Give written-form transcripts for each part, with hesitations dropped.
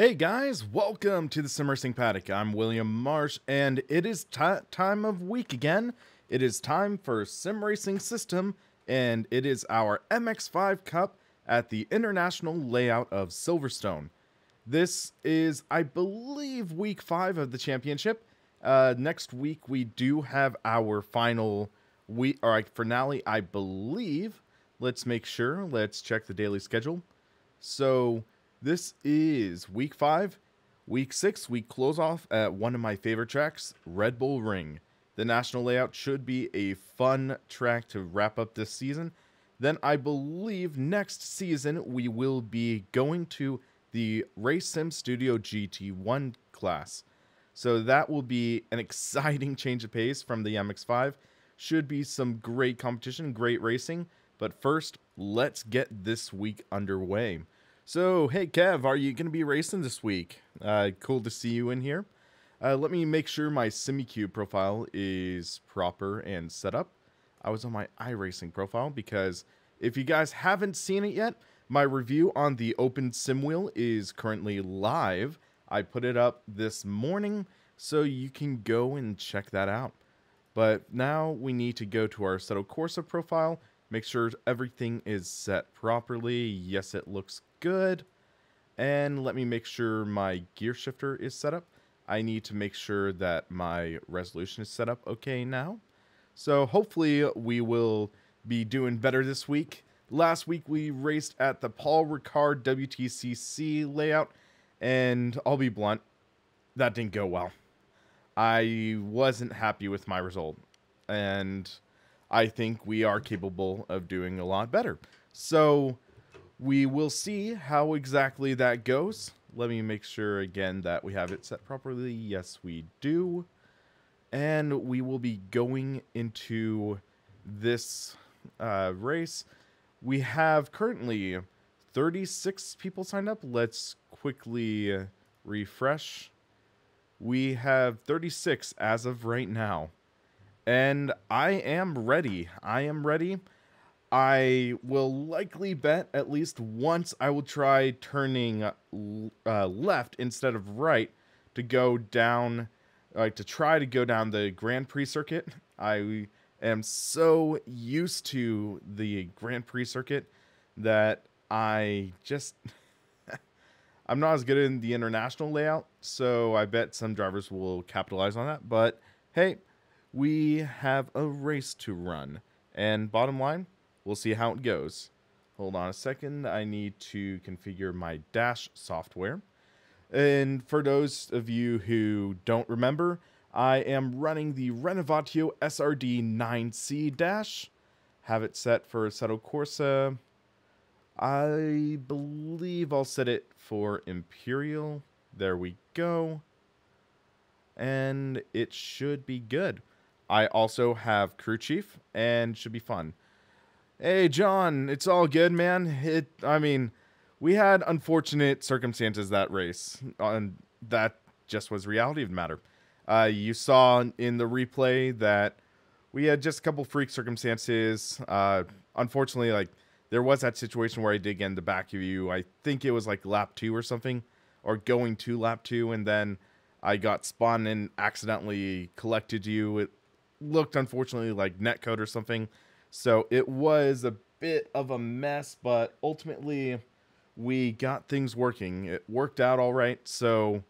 Hey guys, welcome to the SimRacingPaddock. I'm William Marsh, and it is time of week again. It is time for Sim Racing System, and it is our MX5 Cup at the International Layout of Silverstone. This is, I believe, week 5 of the championship. Next week we do have our final week, or finale, I believe. Let's make sure. Let's check the daily schedule. So this is week 5. Week 6, we close off at one of my favorite tracks, Red Bull Ring. The national layout should be a fun track to wrap up this season. Then I believe next season we will be going to the Race Sim Studio GT1 class. So that will be an exciting change of pace from the MX5. Should be some great competition, great racing. But first, let's get this week underway. So, hey Kev, are you going to be racing this week? Cool to see you in here. Let me make sure my SimiCube profile is proper and set up. I was on my iRacing profile because if you guys haven't seen it yet, my review on the Open Sim Wheel is currently live. I put it up this morning, so you can go and check that out. But now we need to go to our Assetto Corsa profile, make sure everything is set properly. Yes, it looks good. And let me make sure my gear shifter is set up. I need to make sure that my resolution is set up okay now. So hopefully we will be doing better this week. Last week we raced at the Paul Ricard WTCC layout, and I'll be blunt, that didn't go well. I wasn't happy with my result, and I think we are capable of doing a lot better. So we will see how exactly that goes. Let me make sure again that we have it set properly. Yes, we do. And we will be going into this race. We have currently 36 people signed up. Let's quickly refresh. We have 36 as of right now. And I am ready. I will likely bet at least once I will try turning left instead of right to go down, to try to go down the Grand Prix circuit. I am so used to the Grand Prix circuit that I just, I'm not as good in the international layout, so I bet some drivers will capitalize on that. But hey, we have a race to run, and bottom line, we'll see how it goes. Hold on a second. I need to configure my dash software. And for those of you who don't remember, I am running the Renovatio SRD-9C dash. Have it set for Assetto Corsa. I believe I'll set it for Imperial. There we go. And it should be good. I also have crew chief, and should be fun. Hey, John, it's all good, man. I mean, we had unfortunate circumstances that race, and that just was reality of the matter. You saw in the replay that we had just a couple freak circumstances. Unfortunately, like, there was that situation where I did get in the back of you. I think it was like lap 2 or something, or going to lap 2, and then I got spun and accidentally collected you. It looked unfortunately like netcode or something. So it was a bit of a mess, but ultimately we got things working. It worked out all right. So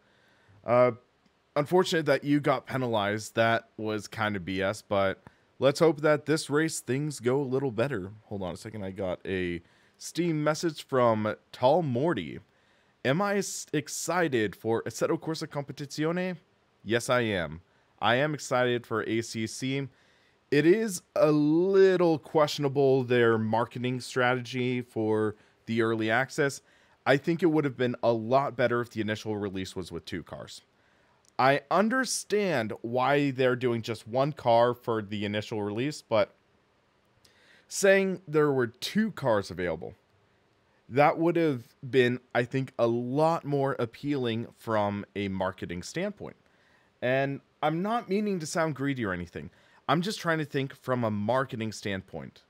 unfortunate that you got penalized. That was kind of BS, but let's hope that this race things go a little better. Hold on a second. I got a Steam message from Tall Morty. Am I excited for Assetto Corsa Competizione? Yes, I am. I am excited for ACC. It is a little questionable, their marketing strategy for the early access. I think it would have been a lot better if the initial release was with 2 cars. I understand why they're doing just 1 car for the initial release, but saying there were 2 cars available, that would have been, I think, a lot more appealing from a marketing standpoint. And I'm not meaning to sound greedy or anything. I'm just trying to think from a marketing standpoint.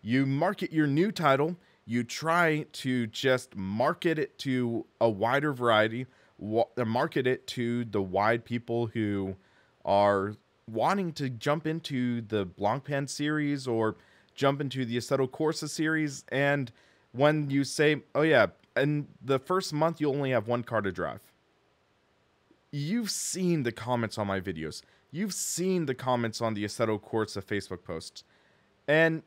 You market your new title, you try to just market it to a wider variety, market it to the wide people who are wanting to jump into the Blancpain series or jump into the Assetto Corsa series. And when you say, oh yeah, in the first month you'll only have one car to drive, you've seen the comments on my videos. You've seen the comments on the Assetto Corsa Facebook posts. And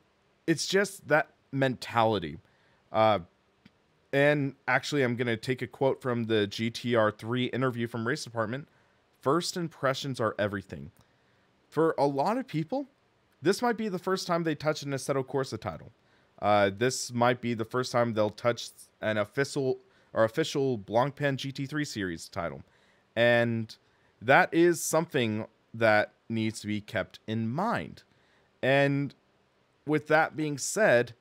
it's just that mentality. And actually, I'm going to take a quote from the GTR3 interview from Race Department. First impressions are everything. For a lot of people, this might be the first time they touch an Assetto Corsa title. This might be the first time they'll touch an official Blancpain GT3 series title. And that is something that needs to be kept in mind. And with that being said,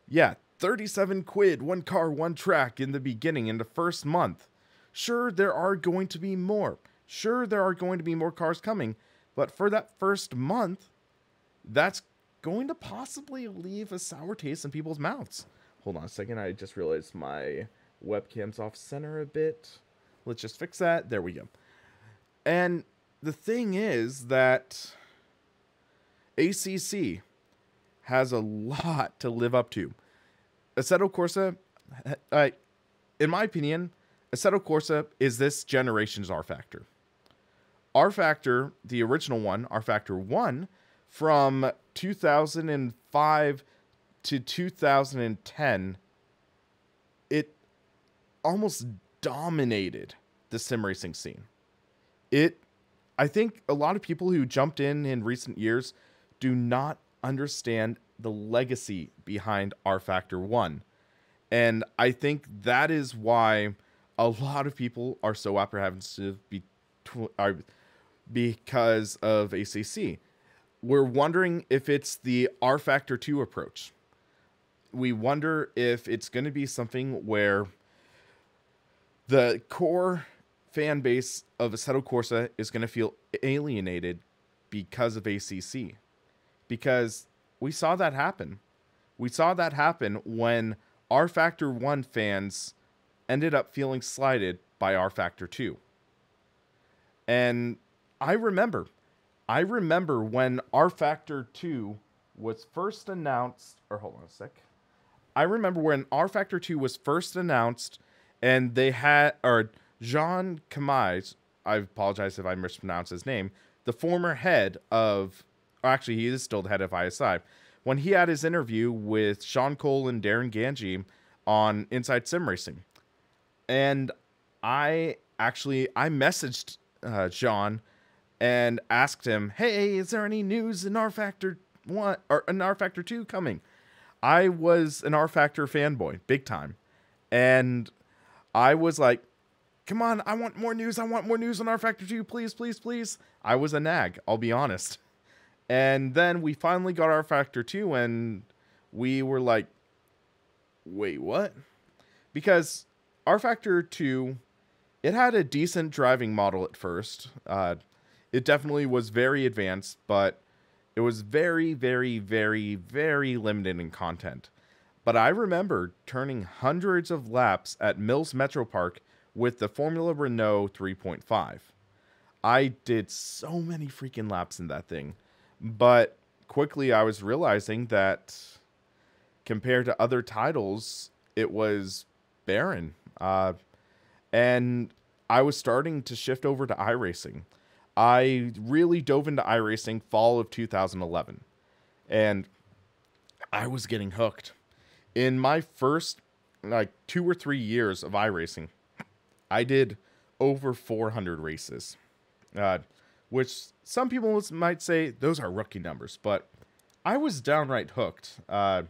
yeah, 37 quid, one car, one track in the beginning, in the first month. Sure, there are going to be more. Sure, there are going to be more cars coming. But for that first month, that's going to possibly leave a sour taste in people's mouths. Hold on a second. I just realized my webcam's off center a bit. Let's just fix that. There we go. And the thing is that ACC has a lot to live up to. Assetto Corsa, in my opinion, Assetto Corsa is this generation's R Factor. R Factor, the original one, R Factor 1, from 2005 to 2010, it almost dominated the sim racing scene. I think a lot of people who jumped in recent years do not understand the legacy behind R Factor 1. And I think that is why a lot of people are so apprehensive because of ACC. We're wondering if it's the R Factor 2 approach. We wonder if it's going to be something where the core fan base of Assetto Corsa is going to feel alienated because of ACC. Because we saw that happen. We saw that happen when R Factor 1 fans ended up feeling slighted by R Factor 2. And I remember when R Factor 2 was first announced, or hold on a sec. I remember when R Factor 2 was first announced and they had, or Jean Camais, I apologize if I mispronounced his name, the former head of, actually he is still the head of ISI, when he had his interview with Sean Cole and Darren Ganji on Inside Sim Racing. And I messaged Jean and asked him, hey, is there any news in R Factor 1 or an R Factor 2 coming? I was an R Factor fanboy, big time. And I was like, come on, I want more news. I want more news on R Factor 2, please, please, please. I was a nag, I'll be honest. And then we finally got R Factor 2 and we were like, wait, what? Because R Factor 2, it had a decent driving model at first. It definitely was very advanced, but it was very, very, very, very limited in content. But I remember turning hundreds of laps at Mills Metro Park with the Formula Renault 3.5. I did so many freaking laps in that thing. But quickly I was realizing that compared to other titles, it was barren. And I was starting to shift over to iRacing. I really dove into iRacing fall of 2011. And I was getting hooked. In my first, 2 or 3 years of iRacing, I did over 400 races. Which some people might say those are rookie numbers, but I was downright hooked. I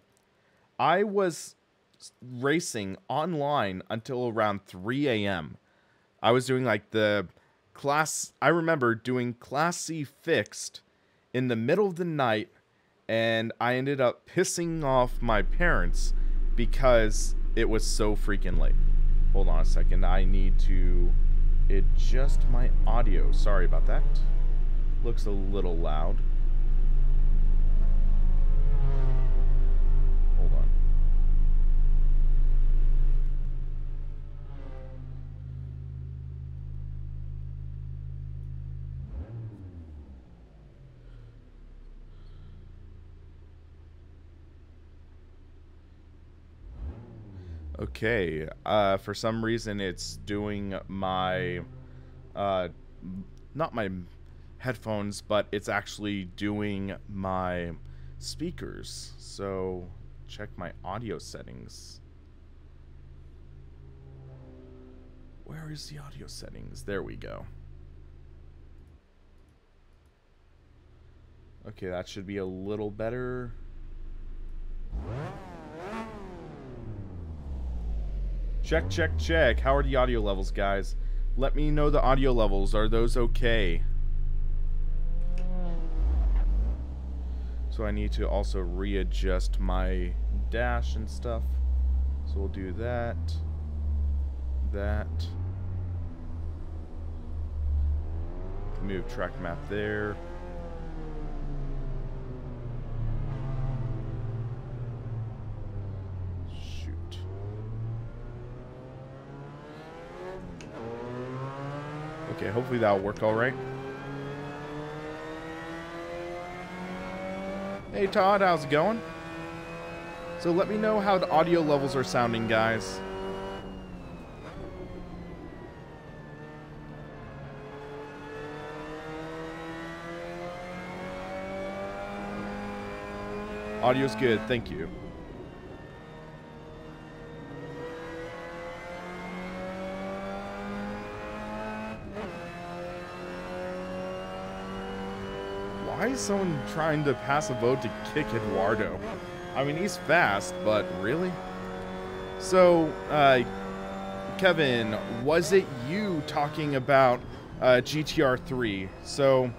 was racing online until around 3 a.m. I was doing I remember doing Class C fixed in the middle of the night, and I ended up pissing off my parents because it was so freaking late. Hold on a second, I need to adjust my audio. Sorry about that. Looks a little loud. Hold on. Okay, for some reason it's doing my, not my headphones, but it's actually doing my speakers. So, check my audio settings. Where is the audio settings? There we go. Okay, that should be a little better. Check, check, check. How are the audio levels, guys? Let me know the audio levels. Are those okay? So I need to also readjust my dash and stuff. So we'll do that. That. Move track map there. Shoot. Okay, hopefully that'll work all right. Hey Todd, how's it going? So let me know how the audio levels are sounding, guys. Audio's good, thank you. Why is someone trying to pass a vote to kick Eduardo? I mean, he's fast, but really? So, Kevin, was it you talking about GTR 3? So,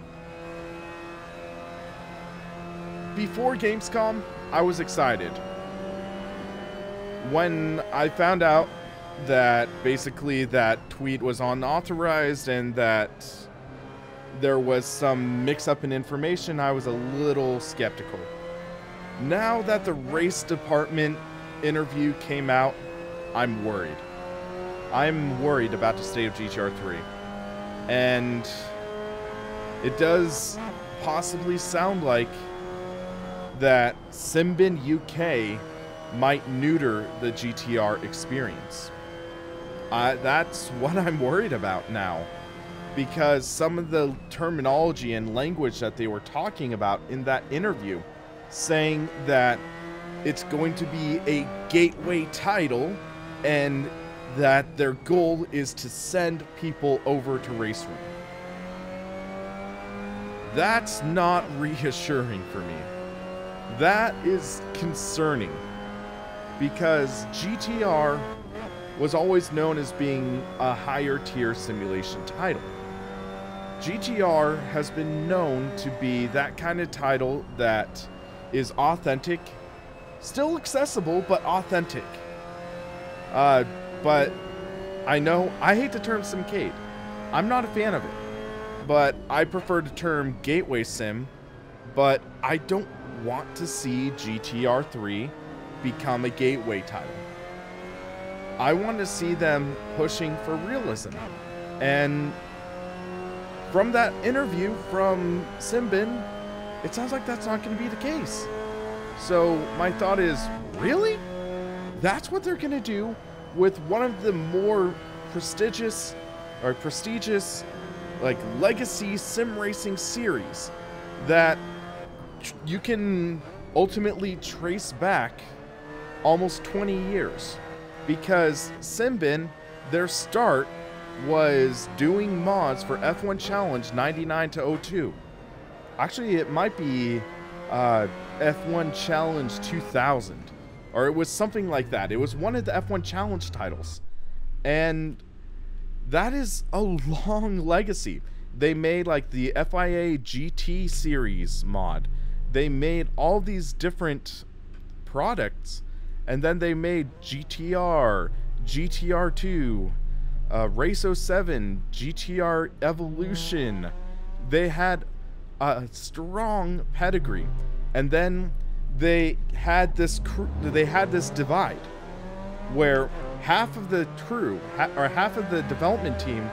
before Gamescom, I was excited. When I found out that basically that tweet was unauthorized and that there was some mix-up in information, I was a little skeptical. Now that the race department interview came out, I'm worried. I'm worried about the state of GTR 3. And it does possibly sound like that Simbin UK might neuter the GTR experience. That's what I'm worried about now. Because some of the terminology and language that they were talking about in that interview, saying that it's going to be a gateway title and that their goal is to send people over to Race Room. That's not reassuring for me. That is concerning because GTR was always known as being a higher tier simulation title. GTR has been known to be that kind of title that is authentic, still accessible, but authentic. But I know, I hate the term simcade. I'm not a fan of it. But I prefer the term gateway sim, but I don't want to see GTR 3 become a gateway title. I want to see them pushing for realism. And from that interview from Simbin, it sounds like that's not going to be the case. So my thought is, really? That's what they're going to do with one of the more prestigious like legacy sim racing series that you can ultimately trace back almost 20 years, because Simbin, their start was doing mods for F1 Challenge 99 to 02. Actually, it might be F1 Challenge 2000, or it was something like that. It was one of the F1 Challenge titles, and that is a long legacy. They made like the FIA GT series mod. They made all these different products, and then they made GTR, GTR2, Race 07, GTR Evolution. They had a strong pedigree, and then they had this divide where half of the crew or half of the development team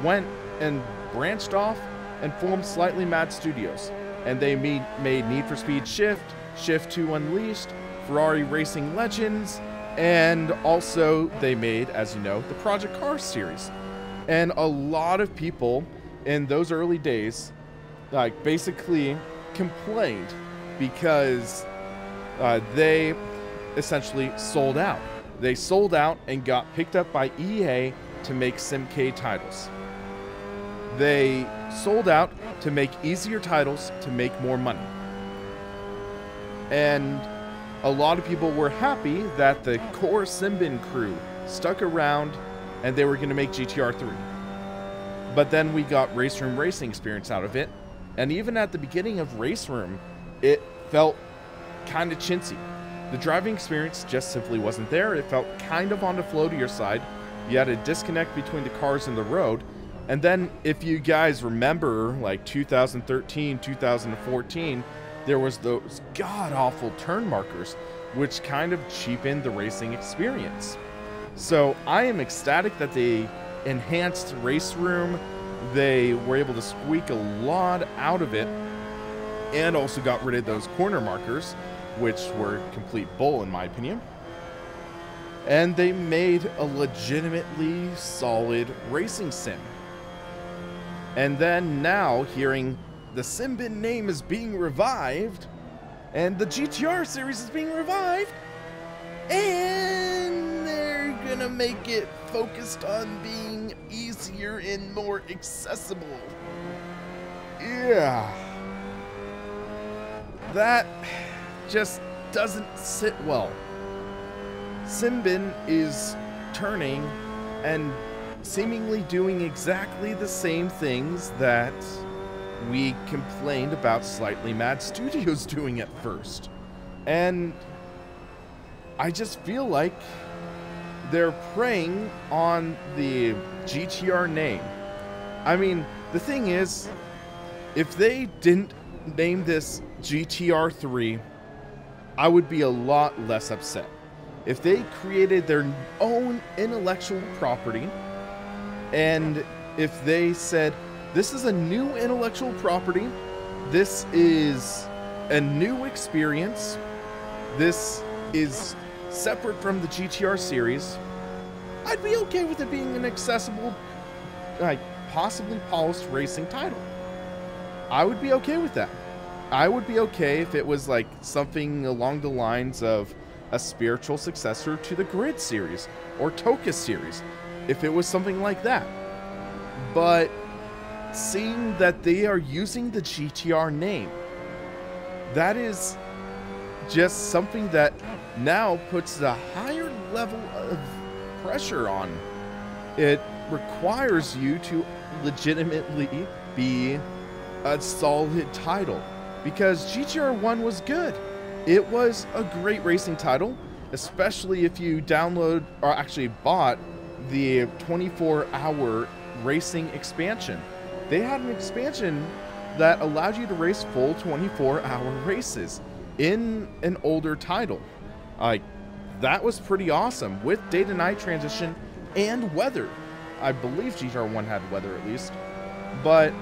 went and branched off and formed Slightly Mad Studios, and they made Need for Speed Shift, Shift 2 Unleashed, Ferrari Racing Legends, And also they made, as you know, the Project Cars series. And a lot of people in those early days, like, basically complained because they essentially sold out. They sold out and got picked up by EA to make SimK titles. They sold out to make easier titles to make more money. And a lot of people were happy that the core Simbin crew stuck around and they were going to make GTR 3. But then we got Race Room racing experience out of it. And even at the beginning of Race Room, it felt kind of chintzy. The driving experience just simply wasn't there. It felt kind of on the flow to your side. You had a disconnect between the cars and the road. And then if you guys remember, like 2013, 2014, there was those god-awful turn markers, which kind of cheapened the racing experience. So I am ecstatic that they enhanced Race Room. They were able to squeak a lot out of it and also got rid of those corner markers, which were complete bull in my opinion. And they made a legitimately solid racing sim. And then now, hearing the Simbin name is being revived, and the GTR series is being revived, and they're gonna make it focused on being easier and more accessible. Yeah. That just doesn't sit well. Simbin is turning and seemingly doing exactly the same things that we complained about Slightly Mad Studios doing at first. And I just feel like they're preying on the GTR name. I mean, the thing is, if they didn't name this GTR 3, I would be a lot less upset. If they created their own intellectual property, and if they said, this is a new intellectual property, this is a new experience, this is separate from the GTR series, I'd be okay with it being an accessible, like, possibly polished racing title. I would be okay with that. I would be okay if it was like something along the lines of a spiritual successor to the Grid series or Toka series, if it was something like that. But seeing that they are using the GTR name, that is just something that now puts a higher level of pressure on. It requires you to legitimately be a solid title, because GTR 1 was good. It was a great racing title, especially if you download or actually bought the 24-hour racing expansion. They had an expansion that allowed you to race full 24-hour races in an older title. That was pretty awesome, with day-to-night transition and weather. I believe GTR 1 had weather at least. But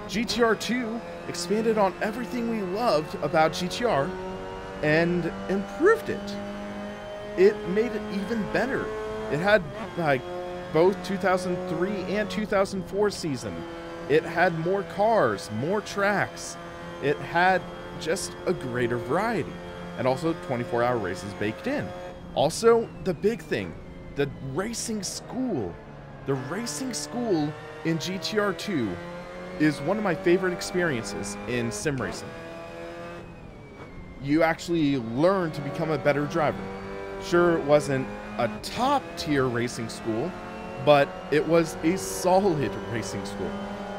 GTR 2 expanded on everything we loved about GTR and improved it. It made it even better. It had both 2003 and 2004 season. It had more cars, more tracks. It had just a greater variety, and also 24-hour races baked in. Also, the big thing, the racing school. The racing school in GTR 2 is one of my favorite experiences in sim racing. You actually learn to become a better driver. Sure, it wasn't a top-tier racing school, but it was a solid racing school.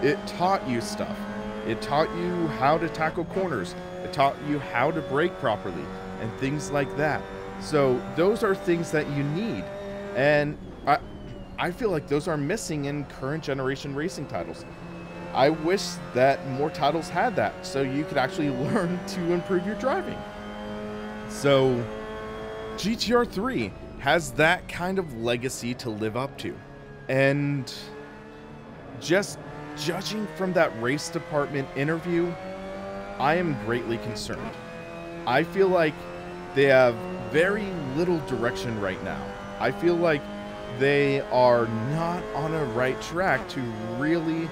It taught you stuff. It taught you how to tackle corners. It taught you how to brake properly and things like that. So those are things that you need. And I feel like those are missing in current generation racing titles. I wish that more titles had that, so you could actually learn to improve your driving. So GTR 3 has that kind of legacy to live up to. And just judging from that race department interview, I am greatly concerned. I feel like they have very little direction right now. I feel like they are not on a right track to really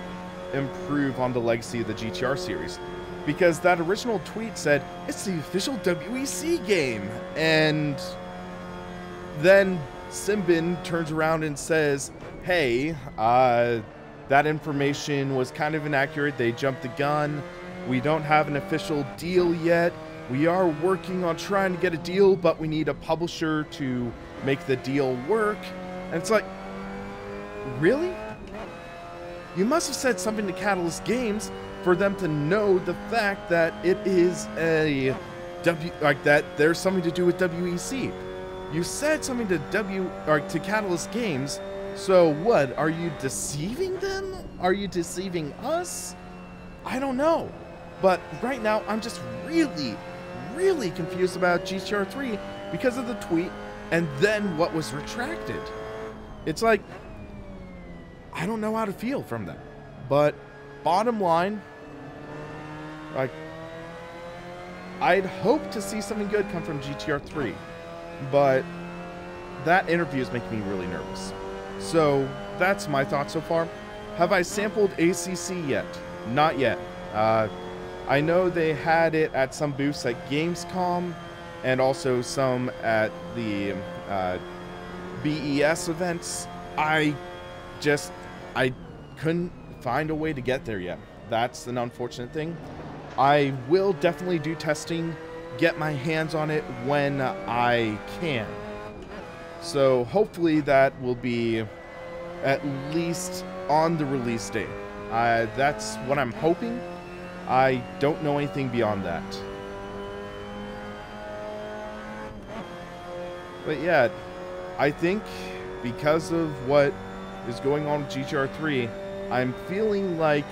improve on the legacy of the GTR series. Because that original tweet said, it's the official WEC game. And then Simbin turns around and says, hey, that information was kind of inaccurate. They jumped the gun. We don't have an official deal yet. We are working on trying to get a deal, but we need a publisher to make the deal work. And it's like, really? You must have said something to Catalyst Games for them to know the fact that it is that there's something to do with WEC. You said something to Catalyst Games, so what? Are you deceiving them? Are you deceiving us? I don't know. But right now, I'm just really confused about GTR 3 because of the tweet and then what was retracted. It's like, I don't know how to feel from that. But bottom line, like, I'd hope to see something good come from GTR 3, but that interview is making me really nervous. So that's my thoughts so far. Have I sampled ACC yet? Not yet. I know they had it at some booths at Gamescom and also some at the BES events. I couldn't find a way to get there yet. That's an unfortunate thing. I will definitely do testing, get my hands on it when I can. So hopefully that will be at least on the release date. That's what I'm hoping. I don't know anything beyond that. But yeah, I think because of what is going on with GTR 3, I'm feeling like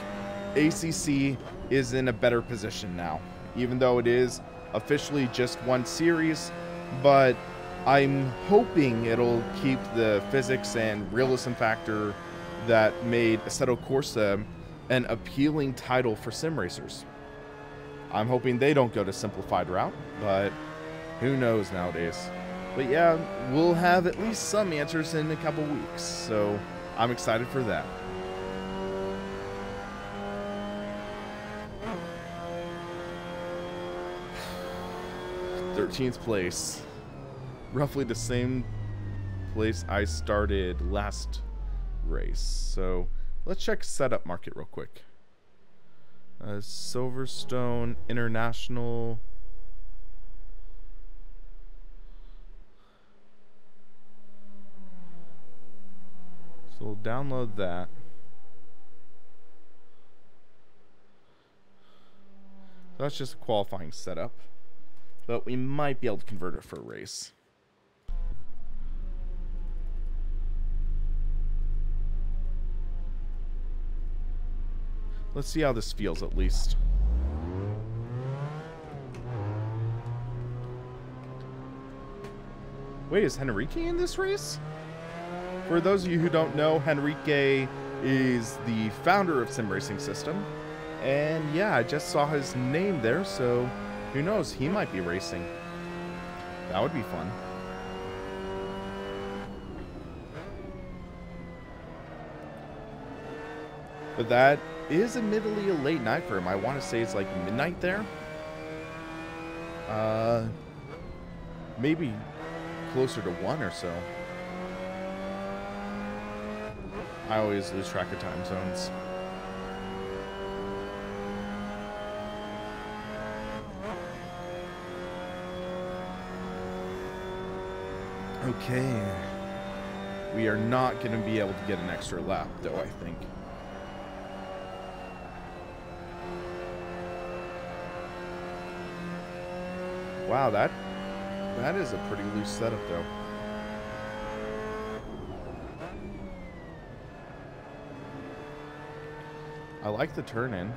ACC is in a better position now, even though it is officially just one series, but I'm hoping it'll keep the physics and realism factor that made Assetto Corsa an appealing title for sim racers. I'm hoping they don't go to simplified route, but who knows nowadays. But yeah, we'll have at least some answers in a couple weeks, so I'm excited for that. 13th place. Roughly the same place I started last race. So let's check setup market real quick. Silverstone International. So we'll download that. That's just a qualifying setup, but we might be able to convert it for a race. Let's see how this feels at least. Wait, is Henrique in this race? For those of you who don't know, Henrique is the founder of Sim Racing System. And yeah, I just saw his name there, so who knows, he might be racing. That would be fun. But that is admittedly a late night for him. I want to say it's like midnight there. Maybe closer to 1 or so. I always lose track of time zones. Okay. We are not going to be able to get an extra lap, though, I think. Wow, that is a pretty loose setup, though. I like the turn-in.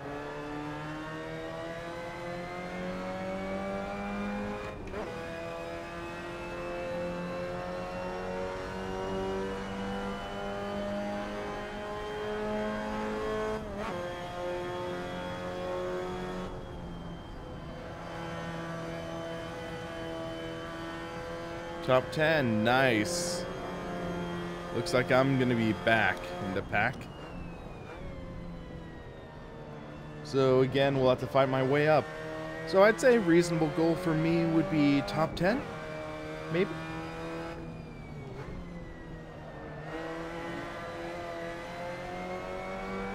Top 10, nice. Looks like I'm gonna be back in the pack. So again, we'll have to fight my way up. So I'd say a reasonable goal for me would be top 10, maybe.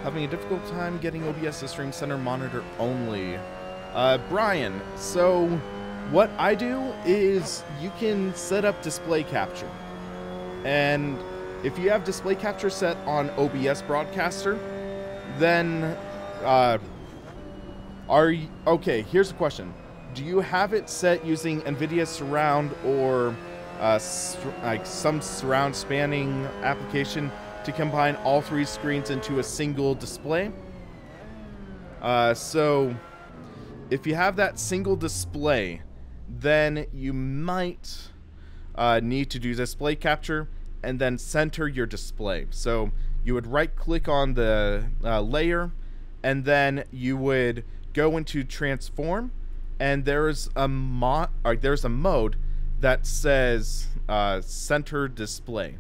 Having a difficult time getting OBS to stream center monitor only. Brian, so what I do is you can set up display capture. And if you have display capture set on OBS Broadcaster, then okay, here's a question. Do you have it set using NVIDIA Surround or like some surround spanning application to combine all three screens into a single display? So if you have that single display, then you might need to do display capture and then center your display. So you would right click on the layer, and then you would go into transform, and there's a mode that says center display.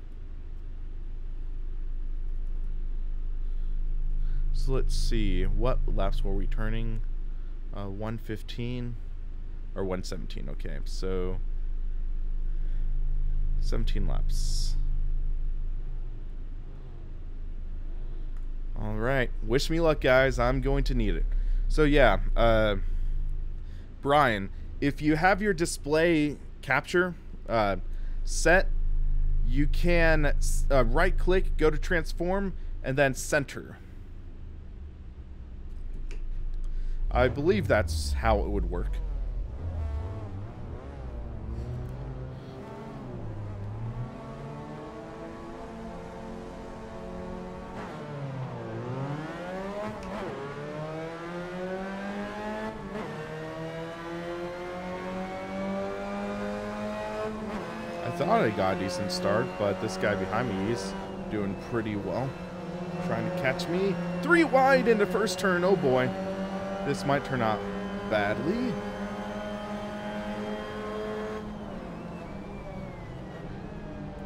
So let's see, what laps were we turning? 115 or 117. Okay, so 17 laps. All right, wish me luck, guys. I'm going to need it. So yeah, Brian, if you have your display capture set, you can right click, go to transform, and then center. I believe that's how it would work. I thought I got a decent start, but this guy behind me is doing pretty well. Trying to catch me. 3 wide into first turn. Oh boy. This might turn out badly.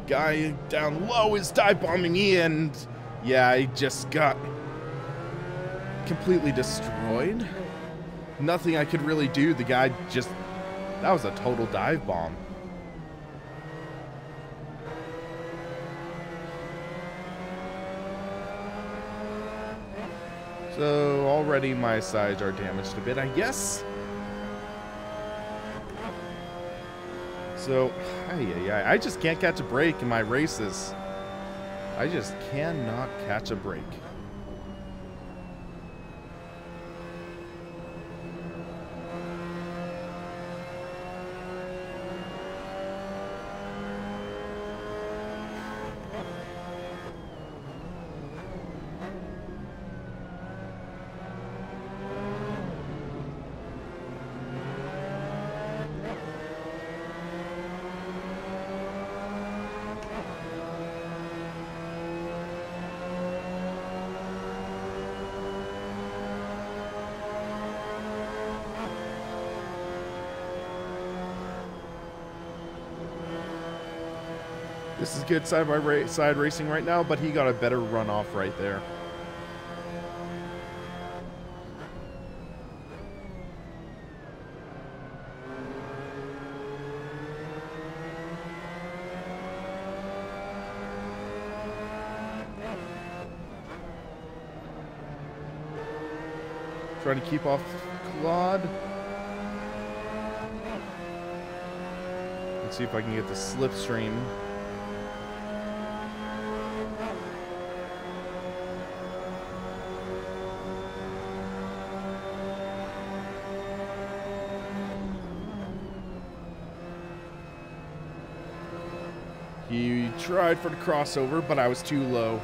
Guy down low is dive bombing me, and yeah, I just got completely destroyed. Nothing I could really do. The guy just, that was a total dive bomb. So already my sides are damaged a bit, I guess. So, I just can't catch a break in my races. I just cannot catch a break. This is good side-by-side racing right now, but he got a better runoff right there. Trying to keep off Claude. Let's see if I can get the slipstream. He tried for the crossover, but I was too low.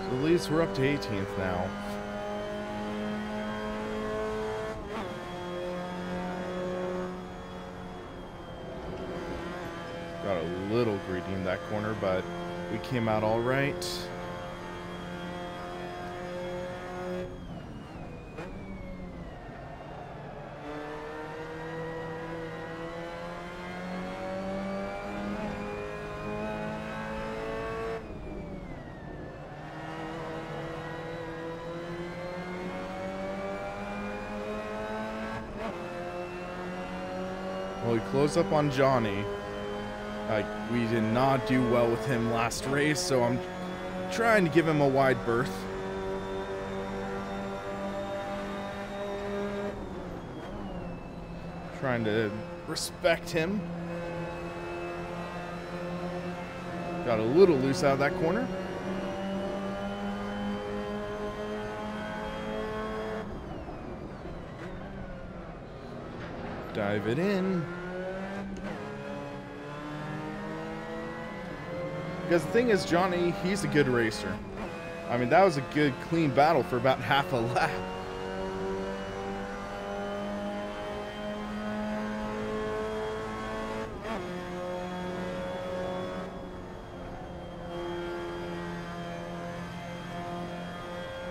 So at least we're up to 18th now. Got a little greedy in that corner, but we came out all right. Well, we close up on Johnny. We did not do well with him last race, so I'm trying to give him a wide berth. Trying to respect him. Got a little loose out of that corner. Dive it in. Because the thing is, Johnny, he's a good racer. I mean, that was a good, clean battle for about half a lap.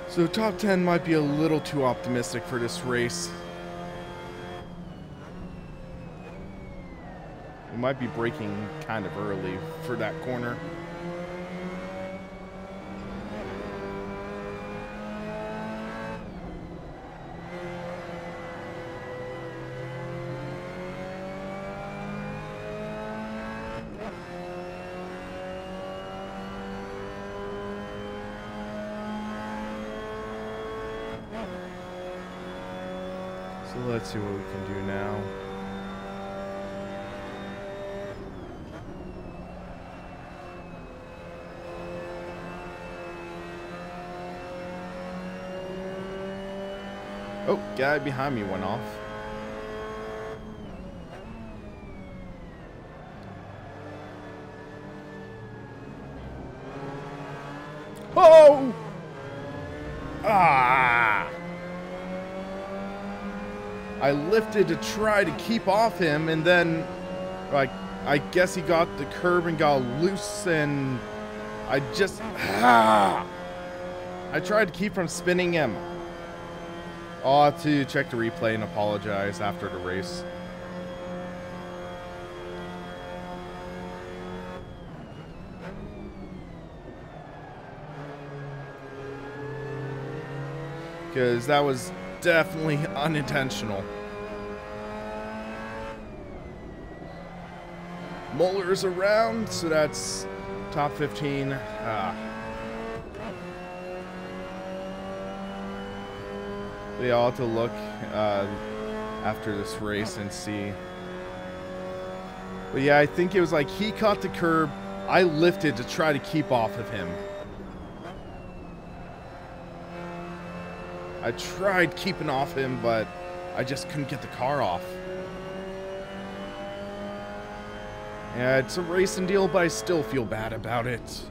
So top 10 might be a little too optimistic for this race. We might be braking kind of early for that corner. So let's see what we can do now. Oh, guy behind me went off. Oh! Ah! I lifted to try to keep off him, and then, like, I guess he got the curb and got loose, and I just... Ah! I tried to keep from spinning him. I'll have to check the replay and apologize after the race. Because that was definitely unintentional. Muller's around, so that's top 15. Yeah, I'll have to look after this race and see. But yeah, I think it was like he caught the curb. I lifted to try to keep off of him. I tried keeping off him, but I just couldn't get the car off. Yeah, it's a racing deal, but I still feel bad about it.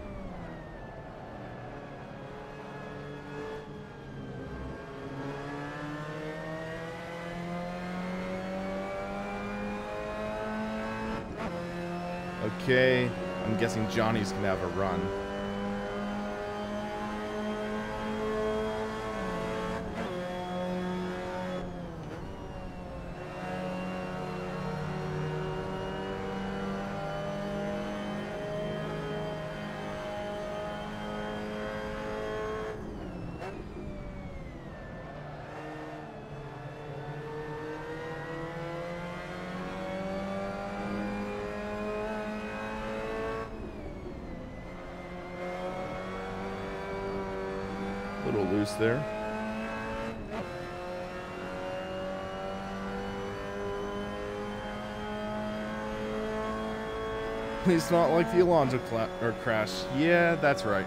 Okay, I'm guessing Johnny's gonna have a run. Little loose there. It's not like the Alonso crash. Yeah, that's right.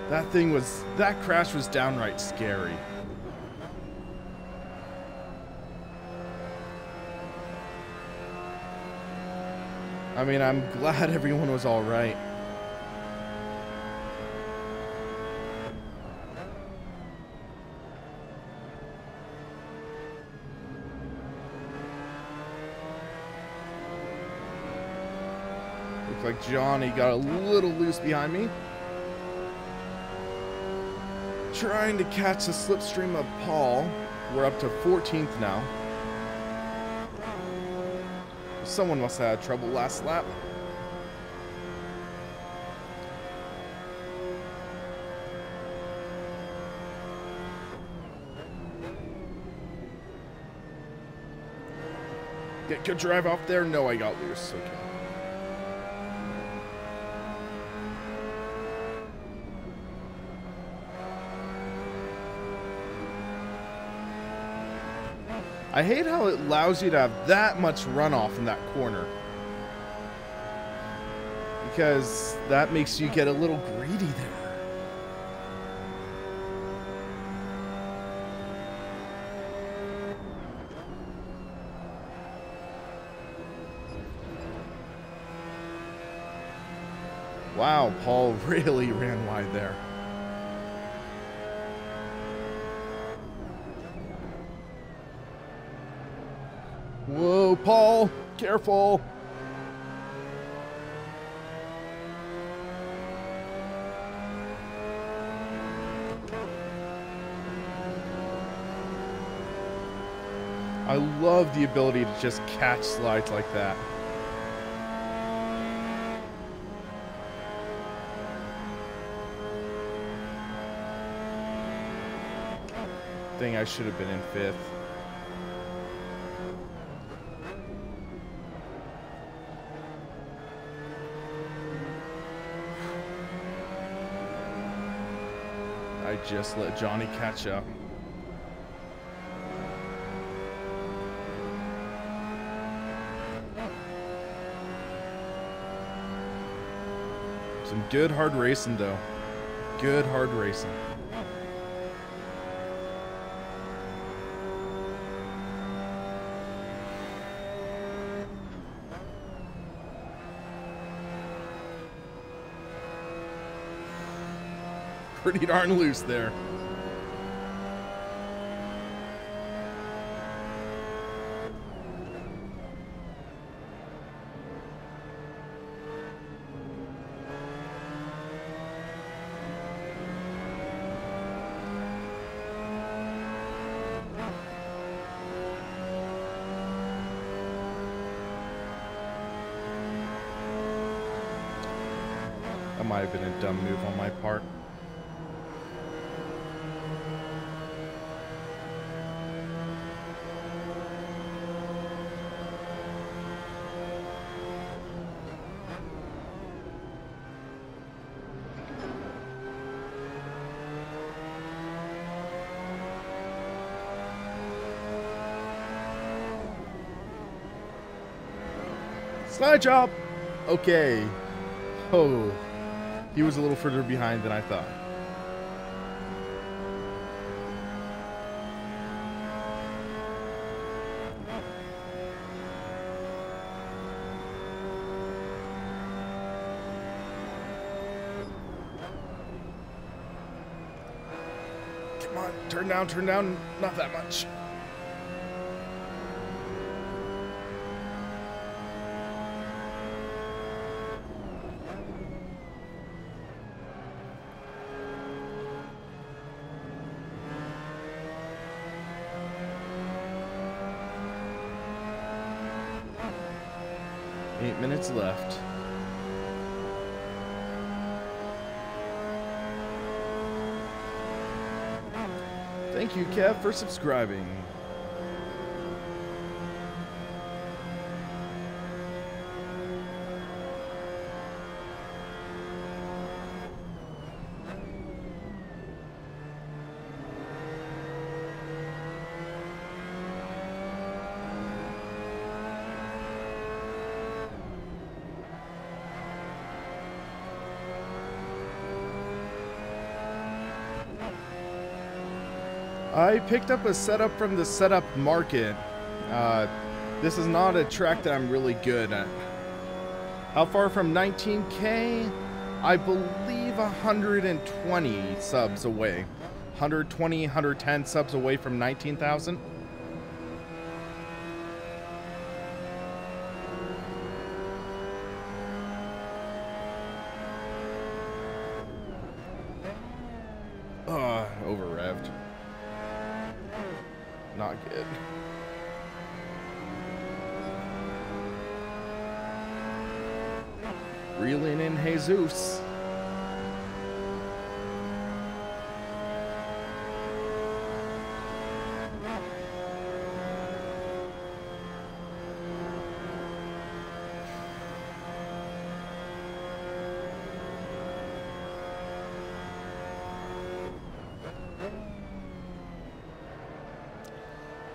That crash was downright scary. I mean, I'm glad everyone was all right. Looks like Johnny got a little loose behind me. Trying to catch the slipstream of Paul. We're up to 14th now. Someone must have had trouble last lap. Get good drive off there. No, I got loose. Okay. I hate how it allows you to have that much runoff in that corner. Because that makes you get a little greedy there. Wow, Paul really ran wide there. Whoa, Paul, careful. I love the ability to just catch slides like that. Dang, I should have been in 5th. I just let Johnny catch up. Some good hard racing though. Good hard racing. Pretty darn loose there. That might have been a dumb move on my part. Slide job. Okay. Oh, he was a little further behind than I thought. Come on, turn down, not that much. Eight minutes left. Thank you, Kev, for subscribing. I picked up a setup from the setup market. This is not a track that I'm really good at. How far from 19K? I believe 120 subs away. 120, 110 subs away from 19,000. not good. Reeling in Jesus.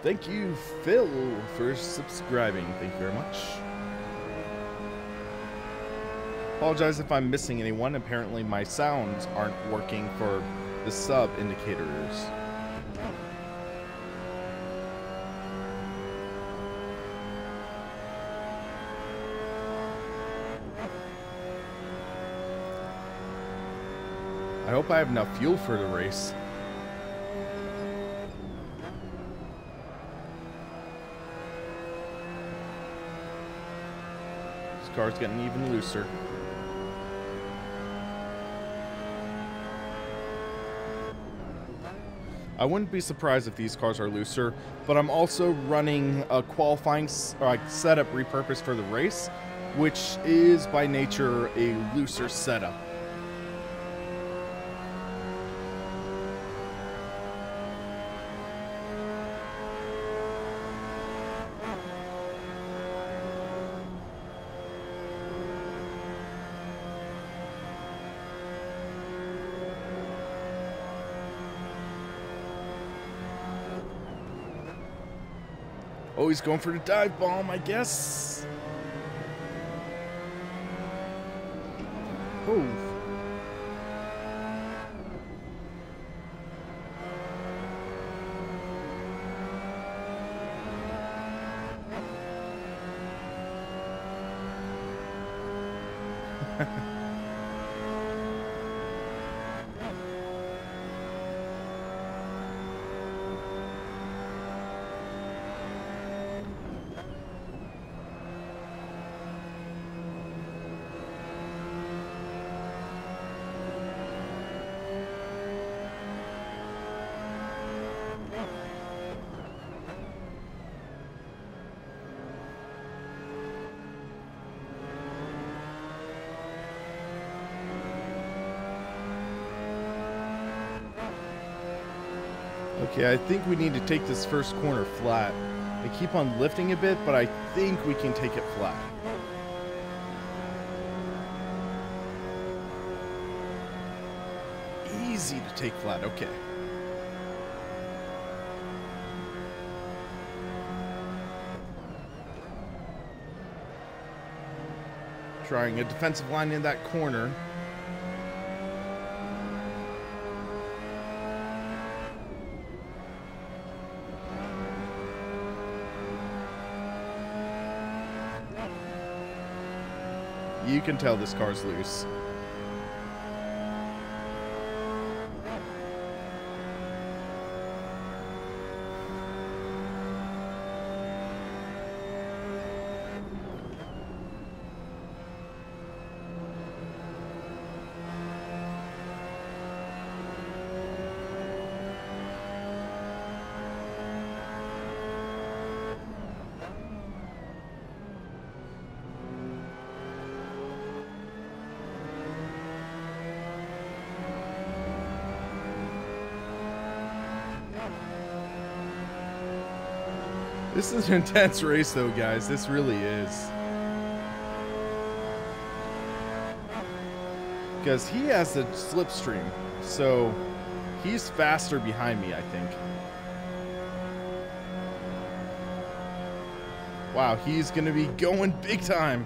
Thank you, Phil, for subscribing. Thank you very much. Apologize if I'm missing anyone. Apparently my sounds aren't working for the sub indicators. I hope I have enough fuel for the race. This car's getting even looser. I wouldn't be surprised if these cars are looser, but I'm also running a qualifying setup repurposed for the race, which is by nature a looser setup. Oh, he's going for the dive bomb, I guess. Oh. Okay, I think we need to take this first corner flat. I keep on lifting a bit, but I think we can take it flat. Easy to take flat, okay. Trying a defensive line in that corner. You can tell this car's loose. This is an intense race though, guys. This really is. Because he has the slipstream, so he's faster behind me, I think. Wow, he's gonna be going big time.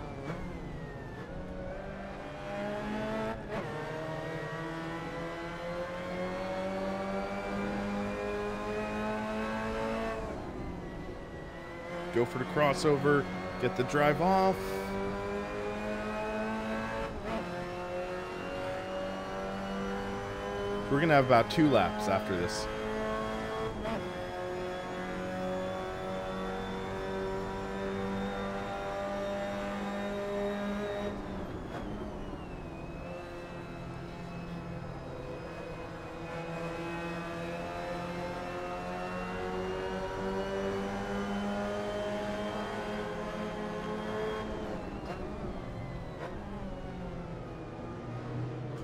Go for the crossover, get the drive off. We're gonna have about 2 laps after this.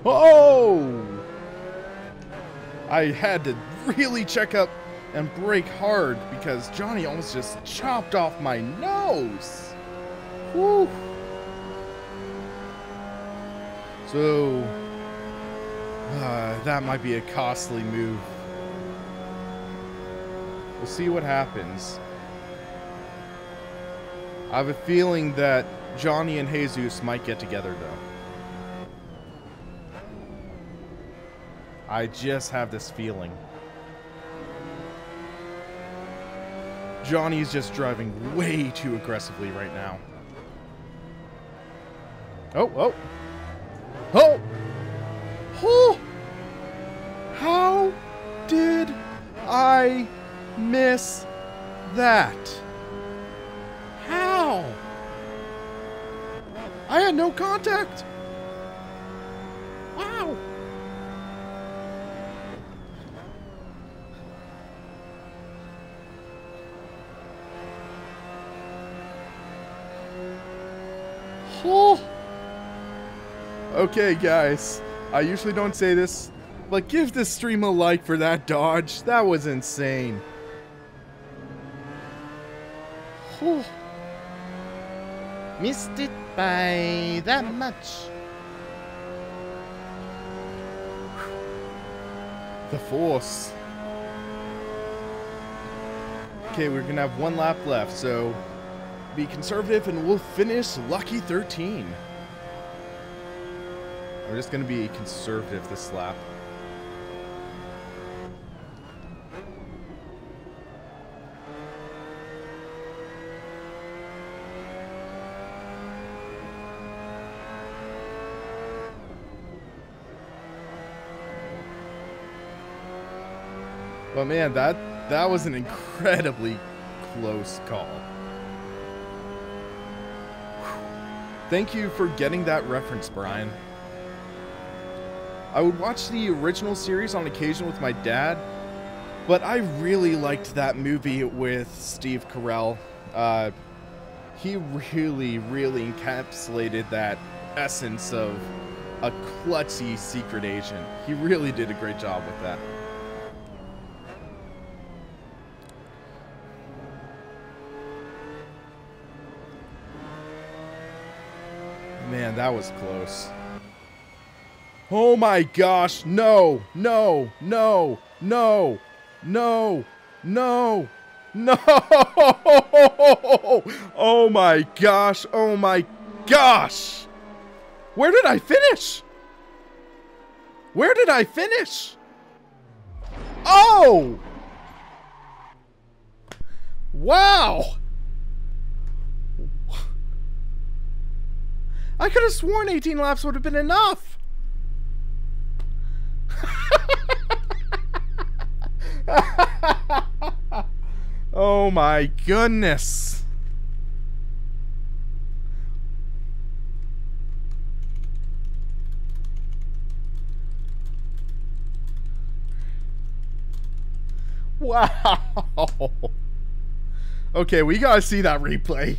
Oh! I had to really check up and brake hard because Johnny almost just chopped off my nose. Whew. So, that might be a costly move. We'll see what happens. I have a feeling that Johnny and Jesus might get together, though. I just have this feeling. Johnny's just driving way too aggressively right now. Oh, oh. Oh! Oh! How did I miss that? How? I had no contact. Wow. Oh. Okay, guys. I usually don't say this, but give this stream a like for that dodge. That was insane. Oh. Missed it by that much. The force. Okay, we're gonna have one lap left, so be conservative and we'll finish lucky 13. We're just gonna be conservative this lap. But man, that was an incredibly close call. Thank you for getting that reference, Brian. I would watch the original series on occasion with my dad, but I really liked that movie with Steve Carell. He really, really encapsulated that essence of a klutzy secret agent. He really did a great job with that. Man, that was close. Oh my gosh, no, no, no, no, no, no, no. Oh my gosh, oh my gosh. Where did I finish? Where did I finish? Oh! Wow! I could have sworn 18 laps would have been enough. Oh my goodness. Wow. Okay, we gotta see that replay.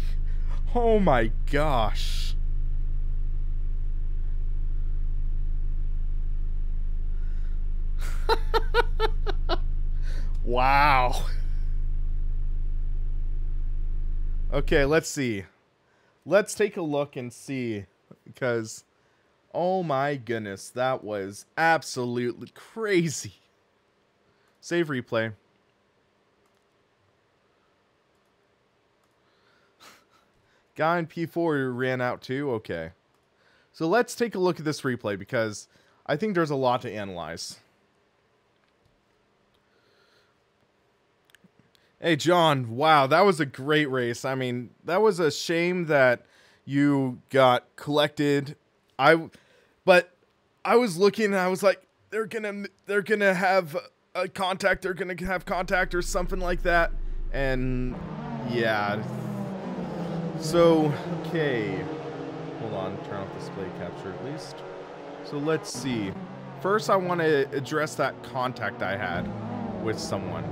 Oh my gosh. Wow. Okay, let's see. Let's take a look and see, because oh my goodness, that was absolutely crazy. Save replay. Guy in P4 ran out too? Okay. So let's take a look at this replay, because I think there's a lot to analyze. Hey, John, wow, that was a great race. I mean, that was a shame that you got collected. But I was looking and I was like, they're gonna have a contact, they're gonna have contact or something like that. And yeah. So, okay. Hold on, turn off display capture at least. So let's see. First, I want to address that contact I had with someone.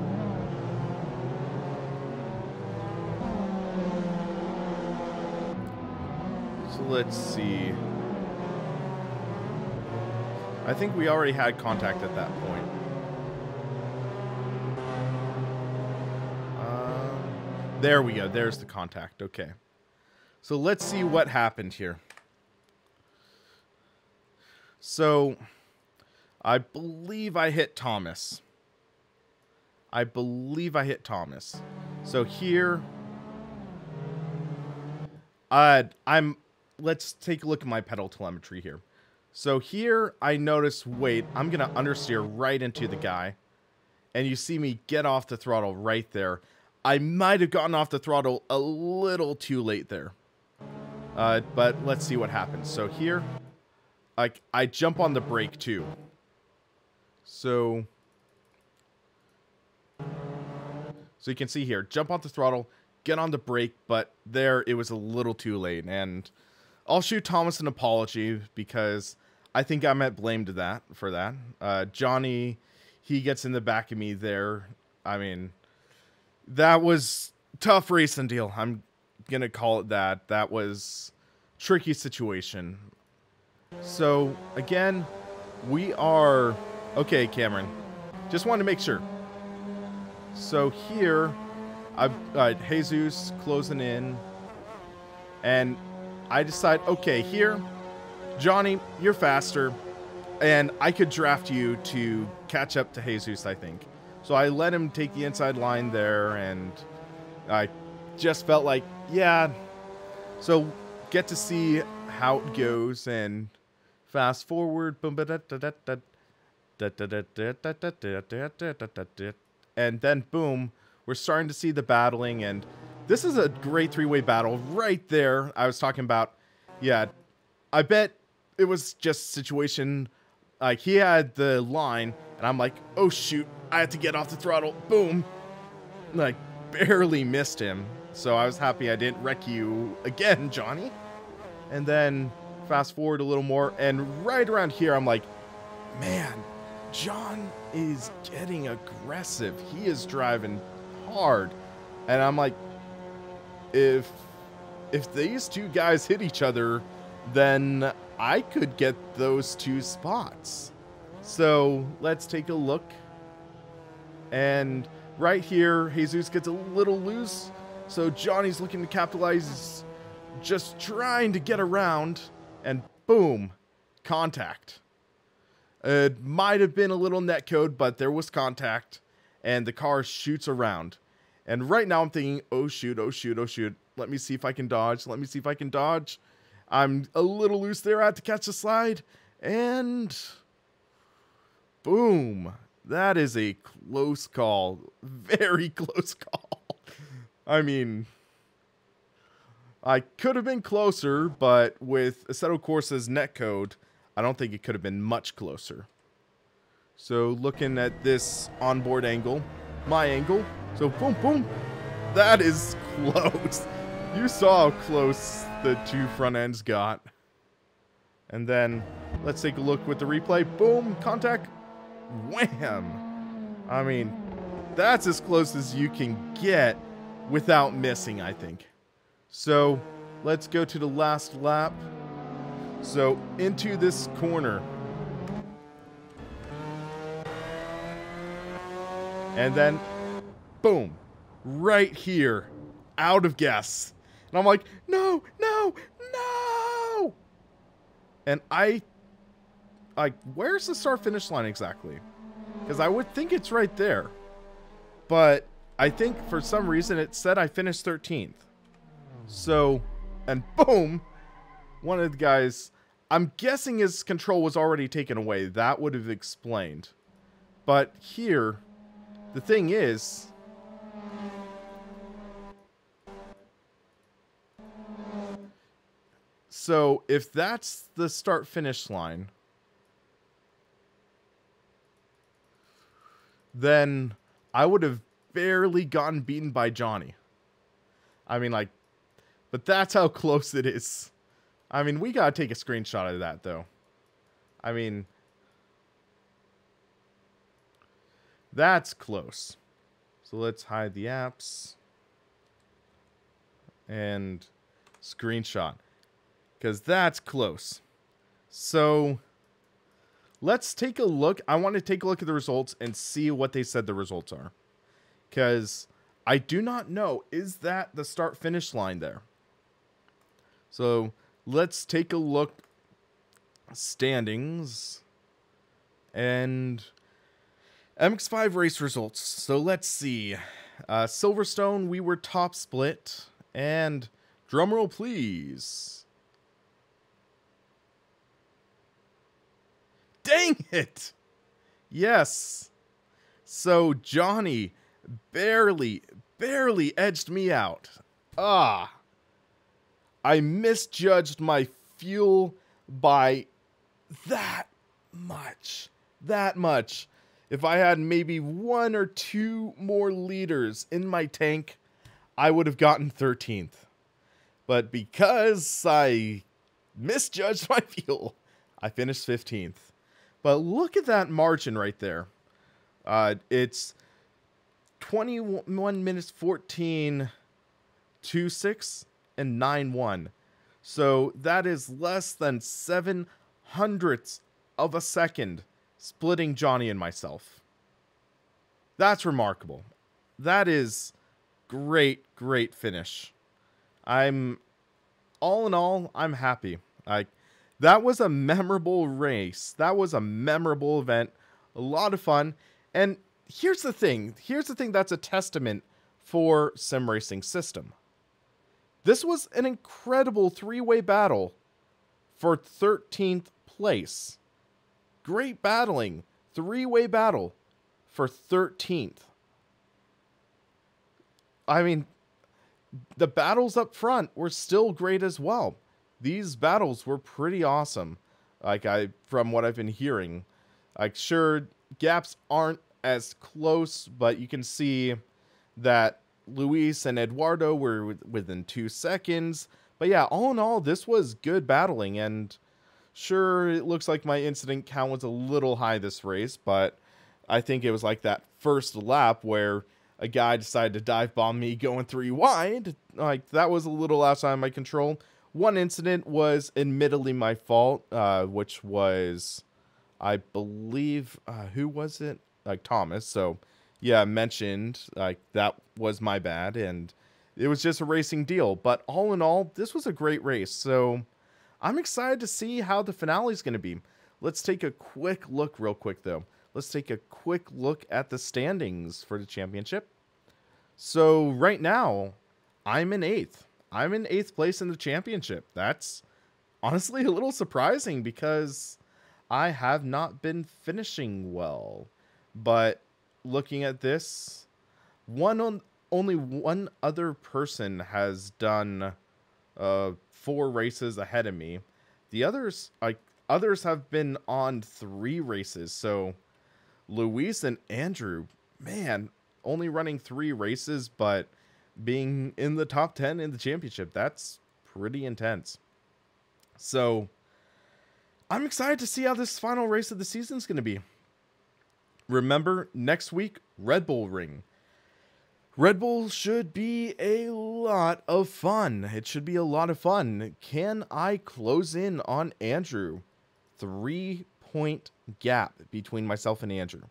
So let's see. I think we already had contact at that point. There we go. There's the contact. Okay. So let's see what happened here. So I believe I hit Thomas. So here, let's take a look at my pedal telemetry here. So here I notice, wait, I'm going to understeer right into the guy. And you see me get off the throttle right there. I might have gotten off the throttle a little too late there. But let's see what happens. So here, I jump on the brake too. So you can see here, jump on the throttle, get on the brake, but there it was a little too late. And I'll shoot Thomas an apology because I think I'm at blame for that. Johnny, he gets in the back of me there. I mean, that was tough racing deal. I'm going to call it that. That was tricky situation. So again, we are... Okay, Cameron. Just wanted to make sure. So here, Jesus closing in. And I decide, okay, here, Johnny, you're faster. And I could draft you to catch up to Jesus, I think. So I let him take the inside line there. And I just felt like, yeah. So get to see how it goes. And fast forward. And then boom, we're starting to see the battling, and this is a great three-way battle right there. I was talking about, yeah, I bet it was just a situation like he had the line and I'm like, oh shoot, I had to get off the throttle. Boom, like barely missed him. So I was happy I didn't wreck you again, Johnny. And then fast forward a little more, and right around here I'm like, man, John is getting aggressive. He is driving hard. And I'm like, if these two guys hit each other, then I could get those two spots. So let's take a look. And right here, Jesus gets a little loose. So Johnny's looking to capitalize, just trying to get around. And boom, contact. It might have been a little netcode, but there was contact, and the car shoots around. And right now I'm thinking, oh shoot, oh shoot, oh shoot. Let me see if I can dodge. Let me see if I can dodge. I'm a little loose there. I had to catch the slide. And boom. That is a close call. Very close call. I mean, I could have been closer, but with Assetto Corsa's netcode, I don't think it could have been much closer. So looking at this onboard angle, my angle, so boom, boom, that is close. You saw how close the two front ends got. And then let's take a look with the replay. Boom, contact, wham. I mean, that's as close as you can get without missing, I think. So let's go to the last lap. So into this corner. And then, boom, right here, out of gas. And I'm like, no, no, no. And where's the start finish line exactly? Because I would think it's right there. But I think for some reason it said I finished 13th. So, and boom, one of the guys, I'm guessing his control was already taken away. That would have explained. But here, the thing is, so if that's the start finish line, then I would have barely gotten beaten by Johnny. I mean, like, but that's how close it is. I mean, we gotta take a screenshot of that, though. I mean, that's close. So let's hide the apps. And screenshot. Because that's close. So let's take a look. I want to take a look at the results and see what they said the results are. Because I do not know. Is that the start-finish line there? So let's take a look. Standings. And MX5 race results. So let's see. Silverstone, we were top split. And drumroll, please. Dang it! Yes. So Johnny barely edged me out. I misjudged my fuel by that much. If I had maybe 1 or 2 more liters in my tank, I would have gotten 13th. But because I misjudged my fuel, I finished 15th. But look at that margin right there. It's 21 minutes 14.26 and 9.1. So that is less than 0.07 of a second splitting Johnny and myself. That's remarkable. That is great finish. All in all, I'm happy. That was a memorable race. That was a memorable event. A lot of fun. And here's the thing. Here's the thing that's a testament for Sim Racing System. This was an incredible 3-way battle for 13th place. Great battling. 3-way battle for 13th. I mean, the battles up front were still great as well. These battles were pretty awesome. From what I've been hearing. Sure, gaps aren't as close, but you can see that Luis and Eduardo were within 2 seconds. But yeah, all in all, this was good battling. And sure, it looks like my incident count was a little high this race, but I think it was like that first lap where a guy decided to dive bomb me going 3 wide. That was a little outside my control. One incident was admittedly my fault, which was, I believe, who was it? Thomas. So, yeah, mentioned, that was my bad, and it was just a racing deal. But all in all, this was a great race. So, I'm excited to see how the finale is going to be. Let's take a quick look real quick, though. Let's take a quick look at the standings for the championship. So, right now, I'm in 8th. I'm in 8th place in the championship. That's honestly a little surprising because I have not been finishing well. But looking at this, only one other person has done 4 races ahead of me. The others have been on 3 races. So Luis and Andrew, man, only running 3 races, but being in the top 10 in the championship, that's pretty intense. So I'm excited to see how this final race of the season is going to be. Remember, next week, Red Bull Ring. Red Bull should be a lot of fun. It should be a lot of fun. Can I close in on Andrew? 3-point gap between myself and Andrew.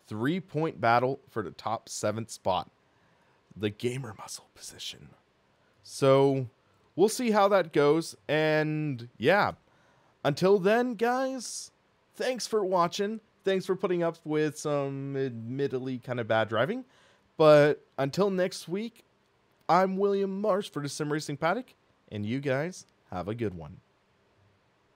3-point battle for the top 7th spot. The gamer muscle position. So we'll see how that goes. And yeah, until then, guys, thanks for watching. Thanks for putting up with some admittedly kind of bad driving. But until next week, I'm William Marsh for the Sim Racing Paddock, and you guys have a good one.